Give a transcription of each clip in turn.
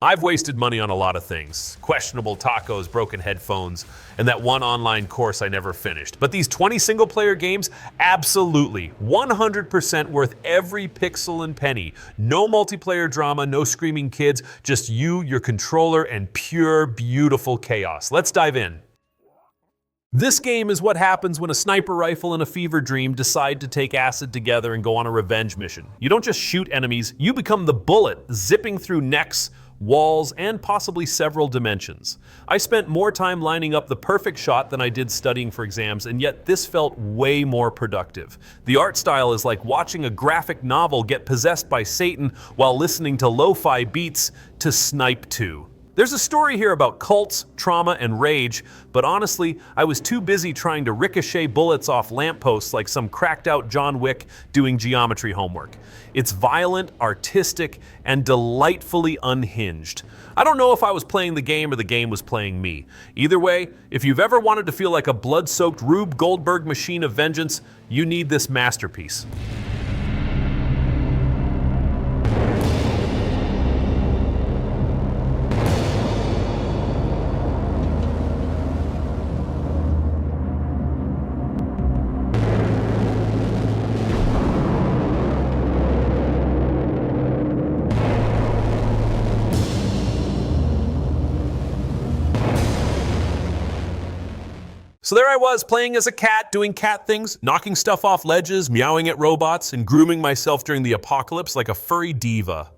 I've wasted money on a lot of things. Questionable tacos, broken headphones, and that one online course I never finished. But these 20 single-player games, absolutely, 100% worth every pixel and penny. No multiplayer drama, no screaming kids, just you, your controller, and pure, beautiful chaos. Let's dive in. This game is what happens when a sniper rifle and a fever dream decide to take acid together and go on a revenge mission. You don't just shoot enemies, you become the bullet, zipping through necks, walls, and possibly several dimensions. I spent more time lining up the perfect shot than I did studying for exams, and yet this felt way more productive. The art style is like watching a graphic novel get possessed by Satan while listening to lo-fi beats to snipe to. There's a story here about cults, trauma, and rage, but honestly, I was too busy trying to ricochet bullets off lampposts like some cracked-out John Wick doing geometry homework. It's violent, artistic, and delightfully unhinged. I don't know if I was playing the game or the game was playing me. Either way, if you've ever wanted to feel like a blood-soaked Rube Goldberg machine of vengeance, you need this masterpiece. So there I was, playing as a cat, doing cat things, knocking stuff off ledges, meowing at robots, and grooming myself during the apocalypse like a furry diva.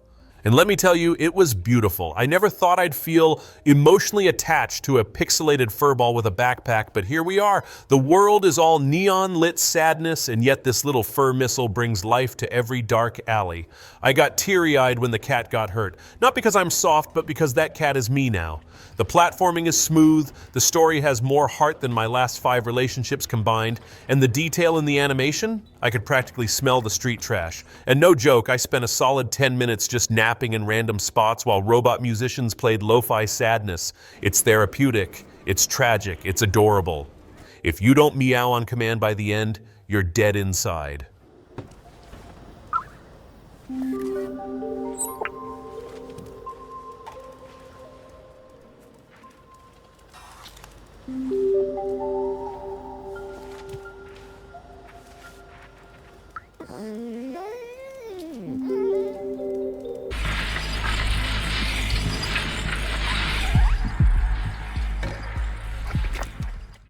And let me tell you, it was beautiful. I never thought I'd feel emotionally attached to a pixelated furball with a backpack, but here we are. The world is all neon-lit sadness, and yet this little fur missile brings life to every dark alley. I got teary-eyed when the cat got hurt. Not because I'm soft, but because that cat is me now. The platforming is smooth, the story has more heart than my last 5 relationships combined, and the detail in the animation? I could practically smell the street trash. And no joke, I spent a solid 10 minutes just napping in random spots while robot musicians played lo-fi sadness. It's therapeutic, it's tragic, it's adorable. If you don't meow on command by the end, you're dead inside.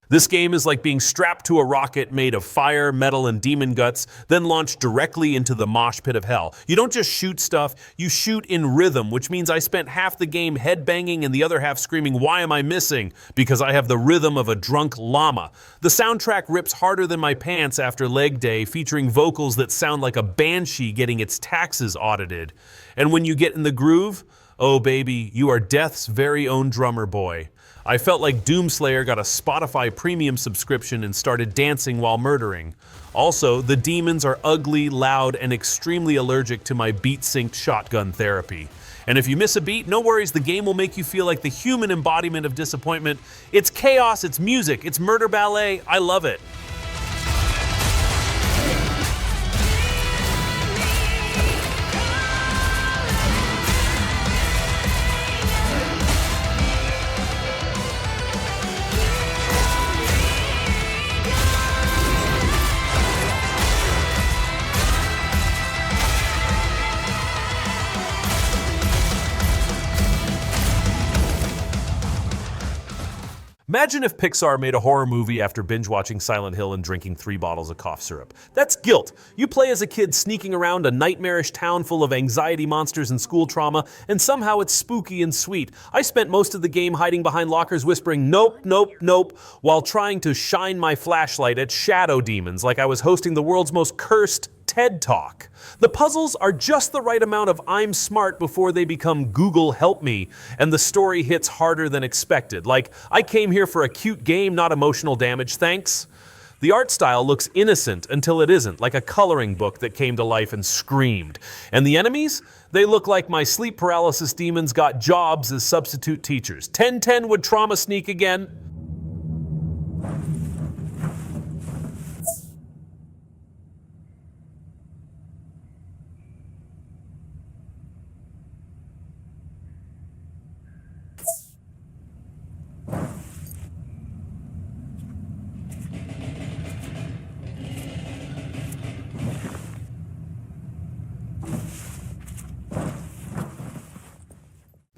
This game is like being strapped to a rocket made of fire, metal, and demon guts, then launched directly into the mosh pit of hell. You don't just shoot stuff, you shoot in rhythm, which means I spent half the game headbanging and the other half screaming, "Why am I missing?" Because I have the rhythm of a drunk llama. The soundtrack rips harder than my pants after leg day, featuring vocals that sound like a banshee getting its taxes audited. And when you get in the groove, oh baby, you are death's very own drummer boy. I felt like Doomslayer got a Spotify premium subscription and started dancing while murdering. Also, the demons are ugly, loud, and extremely allergic to my beat-synced shotgun therapy. And if you miss a beat, no worries, the game will make you feel like the human embodiment of disappointment. It's chaos, it's music, it's murder ballet, I love it. Imagine if Pixar made a horror movie after binge-watching Silent Hill and drinking 3 bottles of cough syrup. That's Gylt. You play as a kid sneaking around a nightmarish town full of anxiety monsters and school trauma, and somehow it's spooky and sweet. I spent most of the game hiding behind lockers whispering, "Nope, nope, nope," while trying to shine my flashlight at shadow demons like I was hosting the world's most cursed TED Talk. The puzzles are just the right amount of I'm smart before they become Google help me, and the story hits harder than expected. Like, I came here for a cute game, not emotional damage, thanks. The art style looks innocent until it isn't, like a coloring book that came to life and screamed. And the enemies? They look like my sleep paralysis demons got jobs as substitute teachers. 10-10 would trauma sneak again.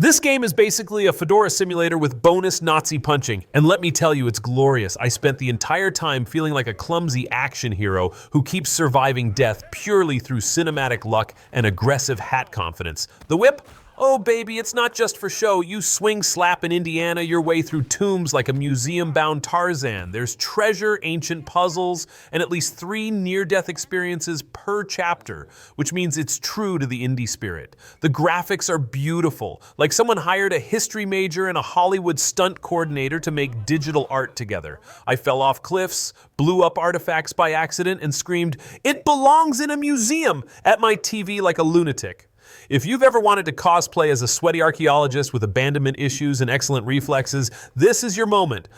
This game is basically a fedora simulator with bonus Nazi punching, and let me tell you, it's glorious. I spent the entire time feeling like a clumsy action hero who keeps surviving death purely through cinematic luck and aggressive hat confidence. The whip? Oh baby, it's not just for show. You swing slap in Indiana your way through tombs like a museum-bound Tarzan. There's treasure, ancient puzzles, and at least 3 near-death experiences per chapter, which means it's true to the indie spirit. The graphics are beautiful, like someone hired a history major and a Hollywood stunt coordinator to make digital art together. I fell off cliffs, blew up artifacts by accident, and screamed, "It belongs in a museum!" at my TV like a lunatic. If you've ever wanted to cosplay as a sweaty archaeologist with abandonment issues and excellent reflexes, this is your moment.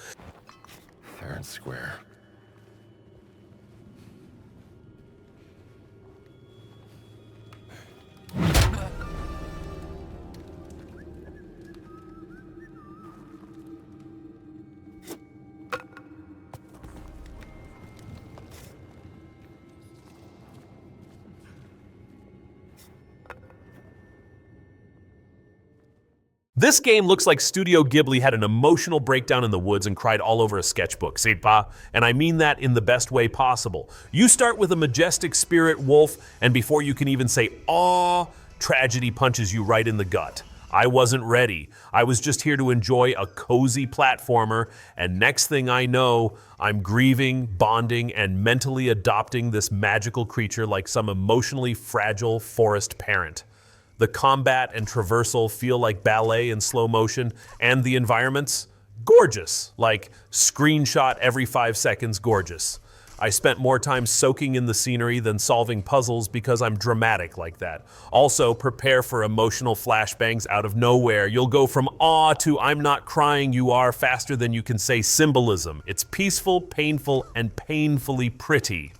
Fair and square. This game looks like Studio Ghibli had an emotional breakdown in the woods and cried all over a sketchbook, c'est pas? And I mean that in the best way possible. You start with a majestic spirit wolf, and before you can even say "aw," tragedy punches you right in the gut. I wasn't ready. I was just here to enjoy a cozy platformer, and next thing I know, I'm grieving, bonding, and mentally adopting this magical creature like some emotionally fragile forest parent. The combat and traversal feel like ballet in slow motion, and the environments, gorgeous, like screenshot every 5 seconds gorgeous. I spent more time soaking in the scenery than solving puzzles because I'm dramatic like that. Also, prepare for emotional flashbangs out of nowhere. You'll go from awe to "I'm not crying, you are" faster than you can say symbolism. It's peaceful, painful, and painfully pretty.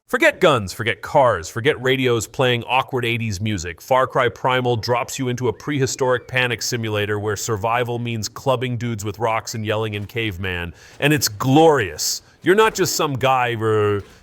Forget guns, forget cars, forget radios playing awkward 80s music. Far Cry Primal drops you into a prehistoric panic simulator where survival means clubbing dudes with rocks and yelling in caveman. And it's glorious. You're not just some guy,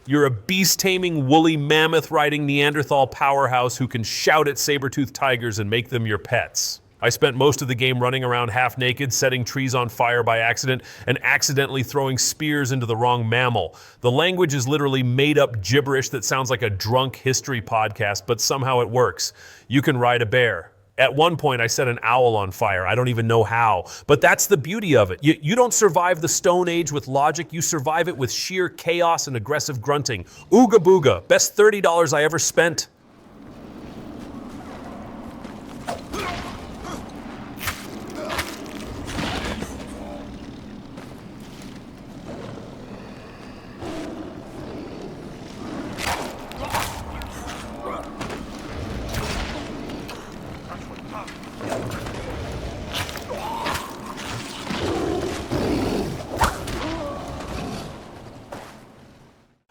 you're a beast-taming, woolly, mammoth-riding Neanderthal powerhouse who can shout at saber-toothed tigers and make them your pets. I spent most of the game running around half naked, setting trees on fire by accident, and accidentally throwing spears into the wrong mammal. The language is literally made up gibberish that sounds like a drunk history podcast, but somehow it works. You can ride a bear. At one point, I set an owl on fire. I don't even know how. But that's the beauty of it. You don't survive the Stone Age with logic. You survive it with sheer chaos and aggressive grunting. Ooga booga. Best $30 I ever spent.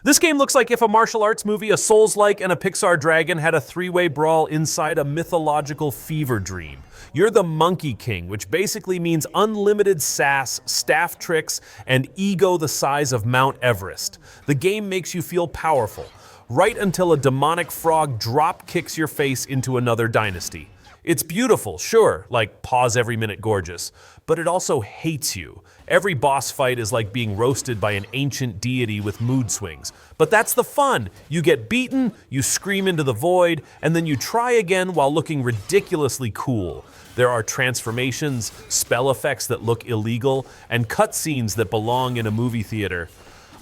This game looks like if a martial arts movie, a Souls-like, and a Pixar dragon had a 3-way brawl inside a mythological fever dream. You're the Monkey King, which basically means unlimited sass, staff tricks, and ego the size of Mount Everest. The game makes you feel powerful, right until a demonic frog drop kicks your face into another dynasty. It's beautiful, sure, like pause every minute gorgeous, but it also hates you. Every boss fight is like being roasted by an ancient deity with mood swings. But that's the fun. You get beaten, you scream into the void, and then you try again while looking ridiculously cool. There are transformations, spell effects that look illegal, and cutscenes that belong in a movie theater.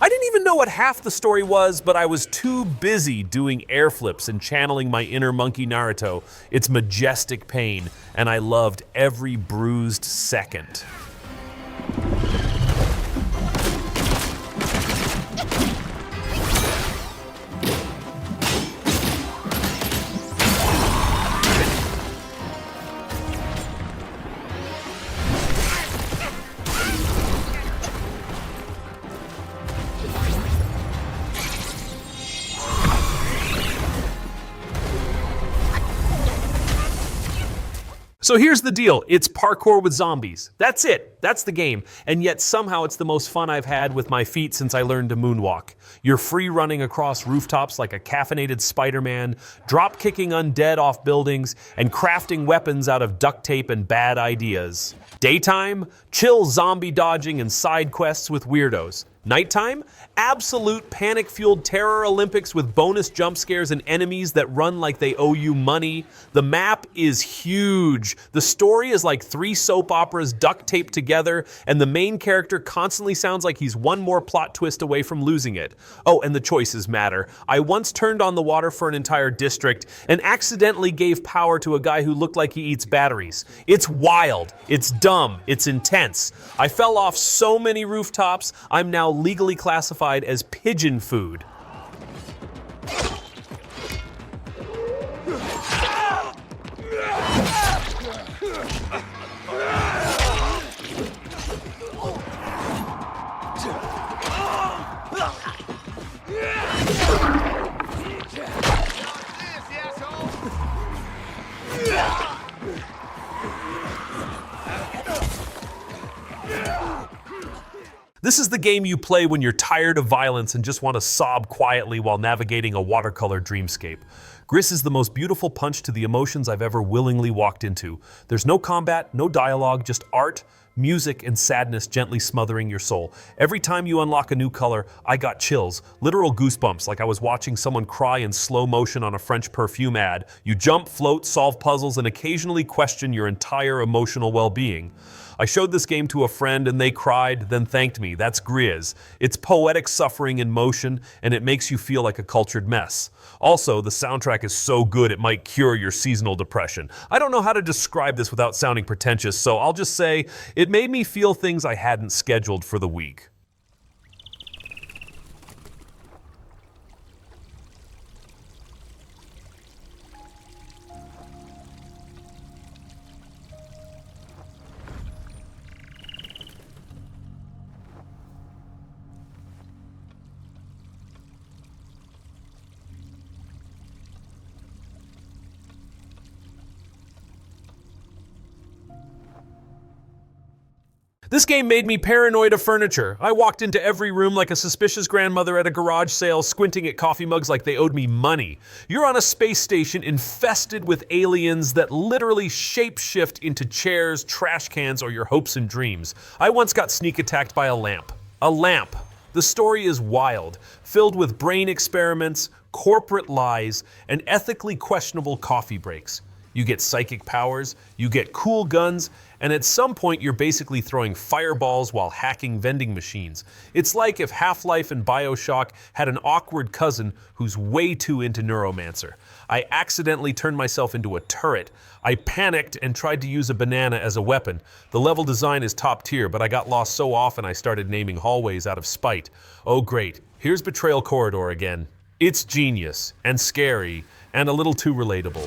I didn't even know what half the story was, but I was too busy doing air flips and channeling my inner monkey Naruto. It's majestic pain, and I loved every bruised second. So here's the deal, it's parkour with zombies. That's it, that's the game. And yet somehow it's the most fun I've had with my feet since I learned to moonwalk. You're free running across rooftops like a caffeinated Spider-Man, drop kicking undead off buildings, and crafting weapons out of duct tape and bad ideas. Daytime, chill zombie dodging and side quests with weirdos. Nighttime, absolute panic-fueled terror Olympics with bonus jump scares and enemies that run like they owe you money. The map is huge. The story is like 3 soap operas duct taped together, and the main character constantly sounds like he's one more plot twist away from losing it. Oh, and the choices matter. I once turned on the water for an entire district and accidentally gave power to a guy who looked like he eats batteries. It's wild. It's dumb. It's intense. I fell off so many rooftops, I'm now legally classified as pigeon food. This is the game you play when you're tired of violence and just want to sob quietly while navigating a watercolor dreamscape. Gris is the most beautiful punch to the emotions I've ever willingly walked into. There's no combat, no dialogue, just art, music, and sadness gently smothering your soul. Every time you unlock a new color, I got chills, literal goosebumps, like I was watching someone cry in slow motion on a French perfume ad. You jump, float, solve puzzles, and occasionally question your entire emotional well-being. I showed this game to a friend and they cried, then thanked me. That's Gris. It's poetic suffering in motion, and it makes you feel like a cultured mess. Also, the soundtrack is so good it might cure your seasonal depression. I don't know how to describe this without sounding pretentious, so I'll just say it made me feel things I hadn't scheduled for the week. This game made me paranoid of furniture. I walked into every room like a suspicious grandmother at a garage sale, squinting at coffee mugs like they owed me money. You're on a space station infested with aliens that literally shapeshift into chairs, trash cans, or your hopes and dreams. I once got sneak attacked by a lamp. A lamp. The story is wild, filled with brain experiments, corporate lies, and ethically questionable coffee breaks. You get psychic powers, you get cool guns, and at some point you're basically throwing fireballs while hacking vending machines. It's like if Half-Life and BioShock had an awkward cousin who's way too into Neuromancer. I accidentally turned myself into a turret. I panicked and tried to use a banana as a weapon. The level design is top tier, but I got lost so often I started naming hallways out of spite. Oh great, here's Betrayal Corridor again. It's genius, and scary, and a little too relatable.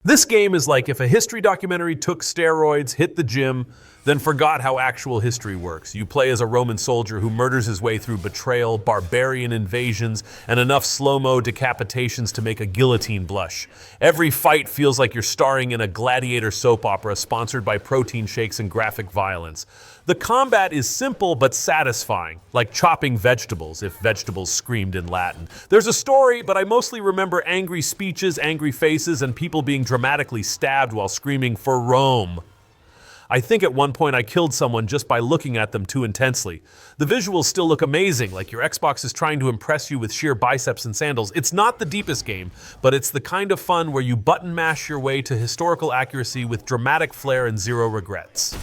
This game is like if a history documentary took steroids, hit the gym, then forgot how actual history works. You play as a Roman soldier who murders his way through betrayal, barbarian invasions, and enough slow-mo decapitations to make a guillotine blush. Every fight feels like you're starring in a gladiator soap opera sponsored by protein shakes and graphic violence. The combat is simple but satisfying, like chopping vegetables, if vegetables screamed in Latin. There's a story, but I mostly remember angry speeches, angry faces, and people being dramatically stabbed while screaming for Rome. I think at one point I killed someone just by looking at them too intensely. The visuals still look amazing, like your Xbox is trying to impress you with sheer biceps and sandals. It's not the deepest game, but it's the kind of fun where you button mash your way to historical accuracy with dramatic flair and zero regrets.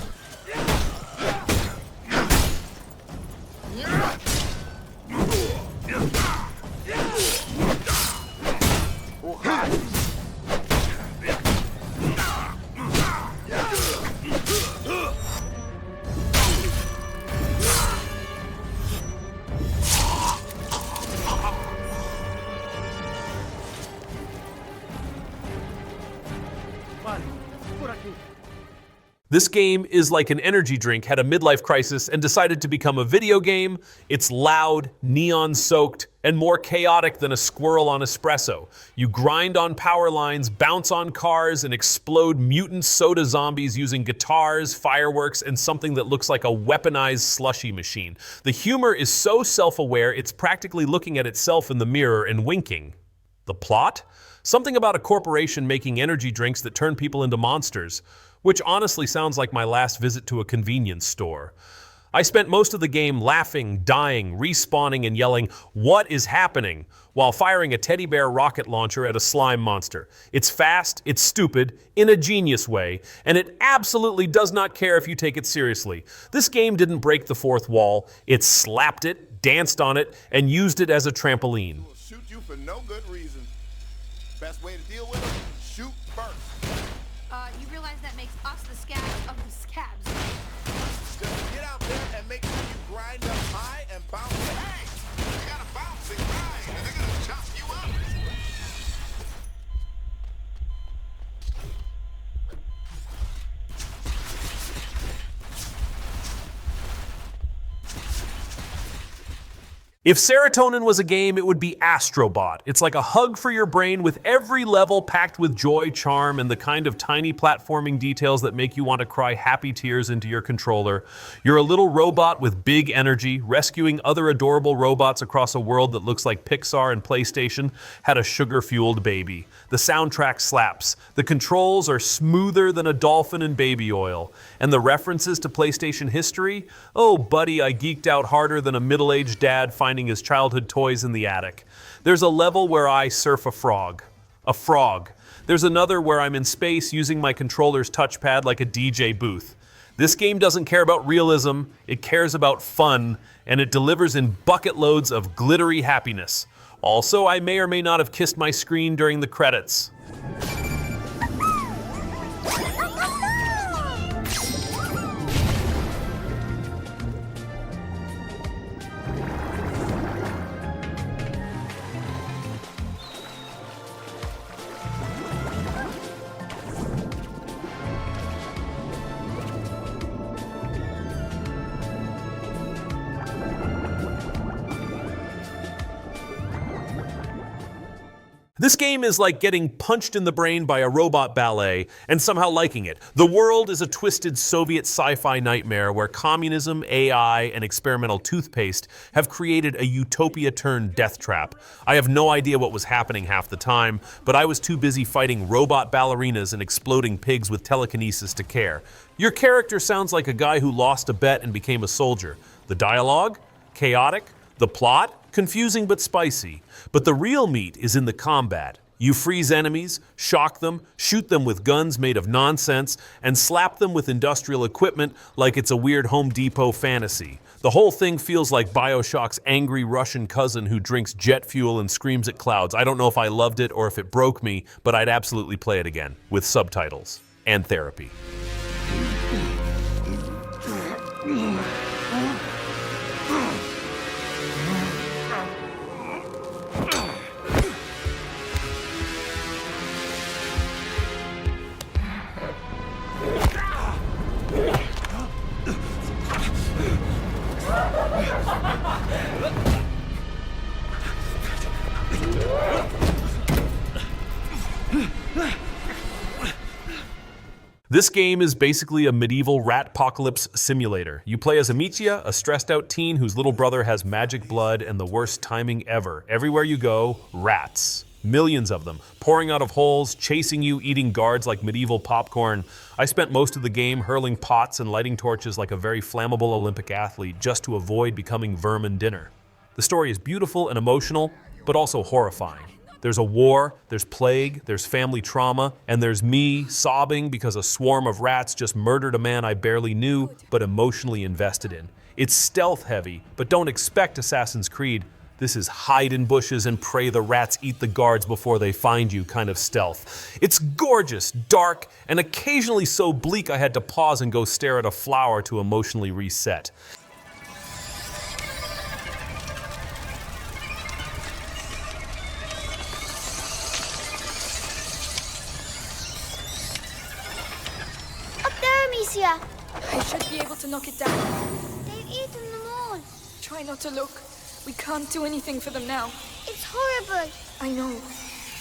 This game is like an energy drink had a midlife crisis and decided to become a video game. It's loud, neon-soaked, and more chaotic than a squirrel on espresso. You grind on power lines, bounce on cars, and explode mutant soda zombies using guitars, fireworks, and something that looks like a weaponized slushy machine. The humor is so self-aware, it's practically looking at itself in the mirror and winking. The plot? Something about a corporation making energy drinks that turn people into monsters, which honestly sounds like my last visit to a convenience store. I spent most of the game laughing, dying, respawning, and yelling, "What is happening?" while firing a teddy bear rocket launcher at a slime monster. It's fast, it's stupid, in a genius way, and it absolutely does not care if you take it seriously. This game didn't break the fourth wall, it slapped it, danced on it, and used it as a trampoline. We'll shoot you for no good reason. Best way to deal with them, shoot first. You realize that makes us the scabs of the scabs. Just get out there and make sure you grind up high and bounce. Hey, you gotta bounce and grind, and they're gonna chop you up. If serotonin was a game, it would be Astro Bot. It's like a hug for your brain with every level packed with joy, charm, and the kind of tiny platforming details that make you want to cry happy tears into your controller. You're a little robot with big energy, rescuing other adorable robots across a world that looks like Pixar and PlayStation had a sugar-fueled baby. The soundtrack slaps. The controls are smoother than a dolphin in baby oil. And the references to PlayStation history? Oh, buddy, I geeked out harder than a middle-aged dad finding his childhood toys in the attic. There's a level where I surf a frog. A frog. There's another where I'm in space using my controller's touchpad like a DJ booth. This game doesn't care about realism, it cares about fun, and it delivers in bucket loads of glittery happiness. Also, I may or may not have kissed my screen during the credits. This game is like getting punched in the brain by a robot ballet and somehow liking it. The world is a twisted Soviet sci-fi nightmare where communism, AI, and experimental toothpaste have created a utopia-turned death trap. I have no idea what was happening half the time, but I was too busy fighting robot ballerinas and exploding pigs with telekinesis to care. Your character sounds like a guy who lost a bet and became a soldier. The dialogue? Chaotic. The plot? Confusing but spicy. But the real meat is in the combat. You freeze enemies, shock them, shoot them with guns made of nonsense, and slap them with industrial equipment like it's a weird Home Depot fantasy. The whole thing feels like BioShock's angry Russian cousin who drinks jet fuel and screams at clouds. I don't know if I loved it or if it broke me, but I'd absolutely play it again, with subtitles and therapy. This game is basically a medieval rat-pocalypse simulator. You play as Amicia, a stressed-out teen whose little brother has magic blood and the worst timing ever. Everywhere you go, rats. Millions of them, pouring out of holes, chasing you, eating guards like medieval popcorn. I spent most of the game hurling pots and lighting torches like a very flammable Olympic athlete just to avoid becoming vermin dinner. The story is beautiful and emotional, but also horrifying. There's a war, there's plague, there's family trauma, and there's me sobbing because a swarm of rats just murdered a man I barely knew, but emotionally invested in. It's stealth heavy, but don't expect Assassin's Creed. This is hide in bushes and pray the rats eat the guards before they find you kind of stealth. It's gorgeous, dark, and occasionally so bleak I had to pause and go stare at a flower to emotionally reset. Alicia! I should be able to knock it down. They've eaten them all. Try not to look. We can't do anything for them now. It's horrible. I know.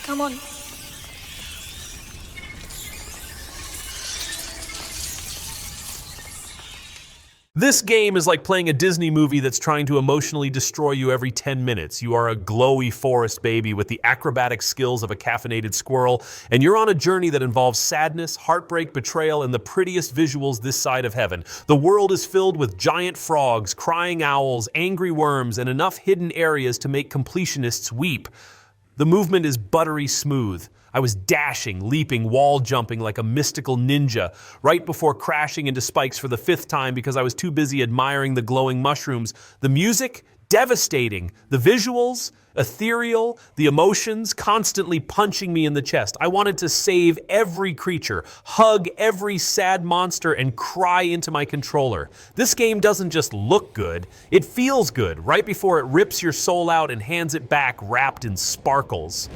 Come on. This game is like playing a Disney movie that's trying to emotionally destroy you every 10 minutes. You are a glowy forest baby with the acrobatic skills of a caffeinated squirrel, and you're on a journey that involves sadness, heartbreak, betrayal, and the prettiest visuals this side of heaven. The world is filled with giant frogs, crying owls, angry worms, and enough hidden areas to make completionists weep. The movement is buttery smooth. I was dashing, leaping, wall jumping like a mystical ninja, right before crashing into spikes for the 5th time because I was too busy admiring the glowing mushrooms. The music, devastating. The visuals, ethereal. The emotions, constantly punching me in the chest. I wanted to save every creature, hug every sad monster, and cry into my controller. This game doesn't just look good, it feels good right before it rips your soul out and hands it back wrapped in sparkles.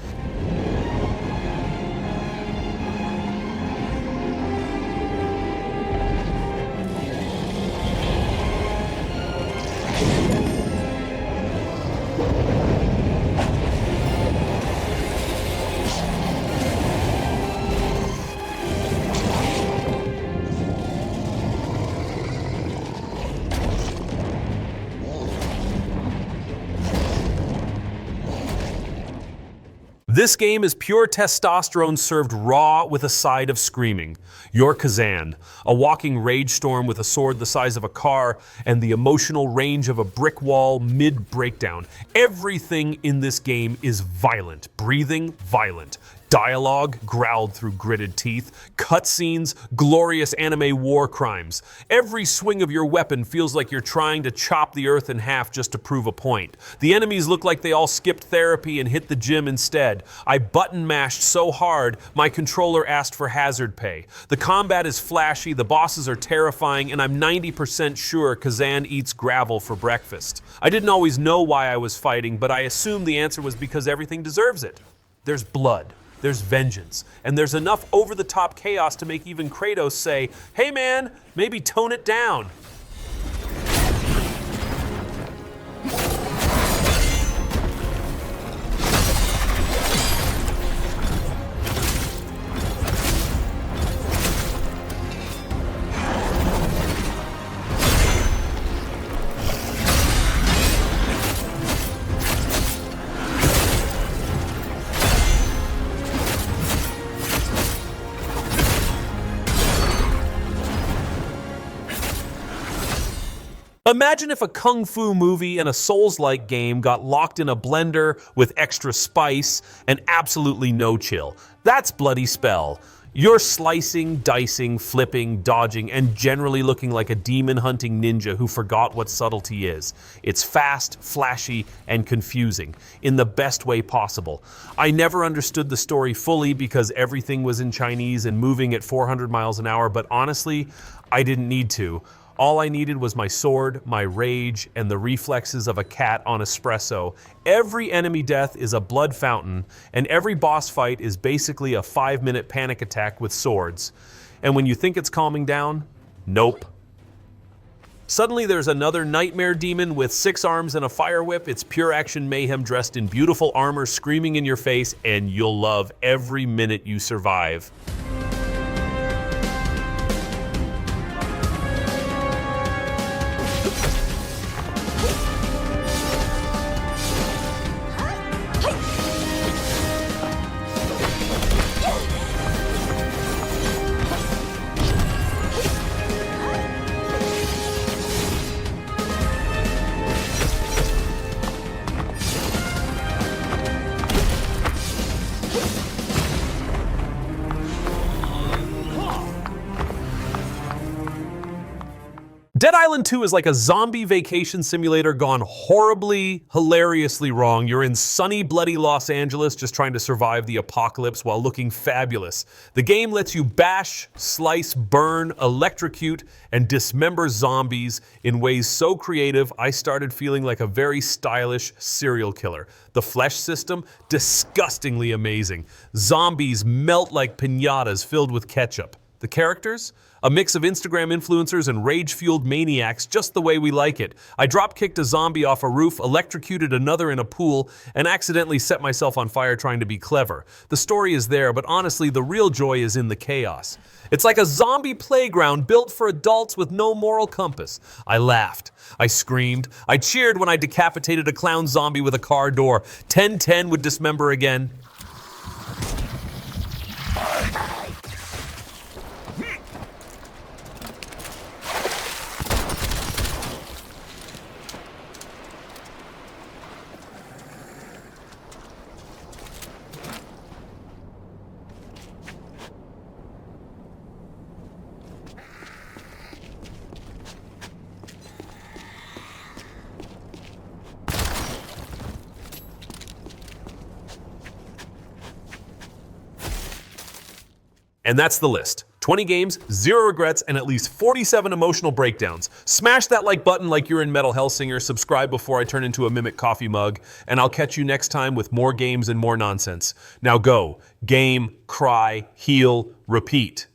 This game is pure testosterone served raw with a side of screaming. You're Kazaan, a walking rage storm with a sword the size of a car and the emotional range of a brick wall mid-breakdown. Everything in this game is violent, breathing violent. Dialogue growled through gritted teeth, cutscenes, glorious anime war crimes. Every swing of your weapon feels like you're trying to chop the earth in half just to prove a point. The enemies look like they all skipped therapy and hit the gym instead. I button mashed so hard, my controller asked for hazard pay. The combat is flashy, the bosses are terrifying, and I'm 90% sure Kazaan eats gravel for breakfast. I didn't always know why I was fighting, but I assumed the answer was because everything deserves it. There's blood. There's vengeance, and there's enough over-the-top chaos to make even Kratos say, "Hey man, maybe tone it down." Imagine if a kung fu movie and a Souls-like game got locked in a blender with extra spice and absolutely no chill. That's Bloody Spell. You're slicing, dicing, flipping, dodging, and generally looking like a demon-hunting ninja who forgot what subtlety is. It's fast, flashy, and confusing, in the best way possible. I never understood the story fully because everything was in Chinese and moving at 400 miles an hour, but honestly, I didn't need to. All I needed was my sword, my rage, and the reflexes of a cat on espresso. Every enemy death is a blood fountain, and every boss fight is basically a 5-minute panic attack with swords. And when you think it's calming down, nope. Suddenly there's another nightmare demon with 6 arms and a fire whip. It's pure action mayhem dressed in beautiful armor screaming in your face, and you'll love every minute you survive. Dead Island 2 is like a zombie vacation simulator gone horribly, hilariously wrong. You're in sunny, bloody Los Angeles just trying to survive the apocalypse while looking fabulous. The game lets you bash, slice, burn, electrocute, and dismember zombies in ways so creative I started feeling like a very stylish serial killer. The flesh system, disgustingly amazing. Zombies melt like piñatas filled with ketchup. The characters? A mix of Instagram influencers and rage-fueled maniacs, just the way we like it. I drop-kicked a zombie off a roof, electrocuted another in a pool, and accidentally set myself on fire trying to be clever. The story is there, but honestly, the real joy is in the chaos. It's like a zombie playground built for adults with no moral compass. I laughed. I screamed. I cheered when I decapitated a clown zombie with a car door. 1010 would dismember again. And that's the list. 20 games, 0 regrets, and at least 47 emotional breakdowns. Smash that like button like you're in Metal Hellsinger, subscribe before I turn into a mimic coffee mug, and I'll catch you next time with more games and more nonsense. Now go, game, cry, heal, repeat.